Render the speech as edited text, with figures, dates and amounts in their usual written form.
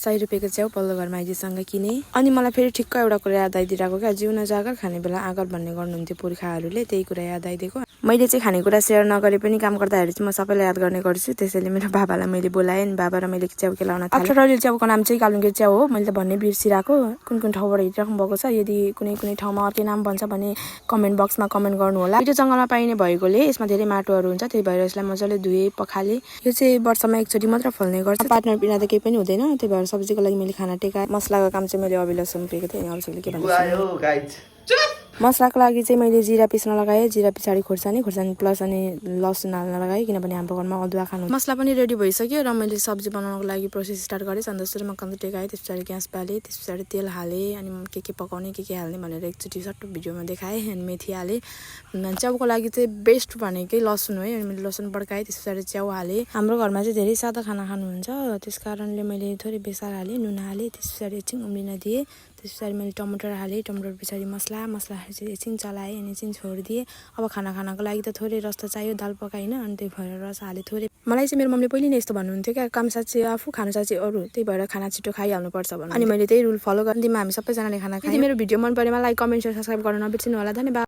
100 रुपियाँको च्याउ पल्लो घरमा आइजीसँग किने। अनि मलाई फेरि ठिक्क एउटा कुरा याद आइदिरहेको क्या, जिउन जागर खाने बेला आगर भन्ने गर्नुहुन्थ्यो पुर्खाहरूले, त्यही कुरा याद आइदिएको। मैले चाहिँ खानेकुरा सेयर नगरे पनि काम गर्दाखेरि चाहिँ म सबैलाई याद गर्ने गर्छु। त्यसैले मेरो बाबालाई मैले बोलाएँ अनि बाबा र मैले च्याउ केलाउन थालेँ। अक्षरले च्याउको नाम चाहिँ कालुङ्गे च्याउ हो, मैले त भन्ने बिर्सिरहेको। कुन कुन ठाउँबाट हिँडिराख्नु भएको छ, यदि कुनै कुनै ठाउँमा अर्कै नाम भन्छ भने कमेन्ट बक्समा कमेन्ट गर्नु होला। यो जङ्गलमा पाइने भएकोले यसमा धेरै माटोहरू हुन्छ, त्यही भएर यसलाई मजाले धुए पखाले। यो चाहिँ वर्षमा एकचोटि मात्र फल्ने गर्छ, पार्टनर बिना त केही पनि हुँदैन। त्यही भएर सब्जीको लागि मैले खाना टेकाएँ। मसलाको काम चाहिँ मैले अभिलाई सुम्पेको थिएँ। अरूले के भन्छ, मसलाको लागि चाहिँ मैले जिरा पिस्न लगाएँ। जिरा पछाडि खोर्सानी प्लस अनि लसुन हाल्न लगाएँ, किनभने हाम्रो घरमा अदुवा खानु। मसला पनि रेडी भइसक्यो र मैले सब्जी बनाउनको लागि प्रोसेस स्टार्ट गरेँ। अन्त सुरुमा कन्द टेकाएँ, त्यस पछाडि ग्यास बालेँ, त्यस पछाडि तेल हालेँ, अनि के पकाउने के हाल्ने भनेर एकचोटि सट्टो भिडियोमा देखाएँ। अनि मेथी हालेँ। च्याउको लागि चाहिँ बेस्ट भनेकै लसुन हो है। अनि मैले लसुन बड्काएँ, त्यस पछाडि च्याउ हालेँ। हाम्रो घरमा चाहिँ धेरै सादा खाना खानुहुन्छ, त्यस कारणले मैले थोरै बेसार हालेँ, नुन हालेँ, त्यस पछाडि एकछिन उम्लिन दिएँ। त्यस पछाडि मैले टमाटर हालेँ, टमाटर पछाडि मसला चाहिँ एकछिन चलाएँ अनि एकछिन छोडिदिएँ। अब खानाको लागि त थोरै रस त चाहियो, दाल पकाइन, अनि त्यही भएर रस हालेँ थोरै। मलाई चाहिँ मेरो मम्मीले पहिले नै यस्तो भन्नुहुन्थ्यो क्या, काम साँच्ची आफू खानु साँच्ची अरू, त्यही भएर खाना छिटो खाइहाल्नुपर्छ भन्नु। अनि मैले त्यही रुल फलो गर्दै हामी सबैजनाले खाना खायौँ। यदि मेरो भिडियो मन परेमा लाइक कमेन्ट सब्सक्राइब गर्न नबिर्सिनु होला। धन्यवाद।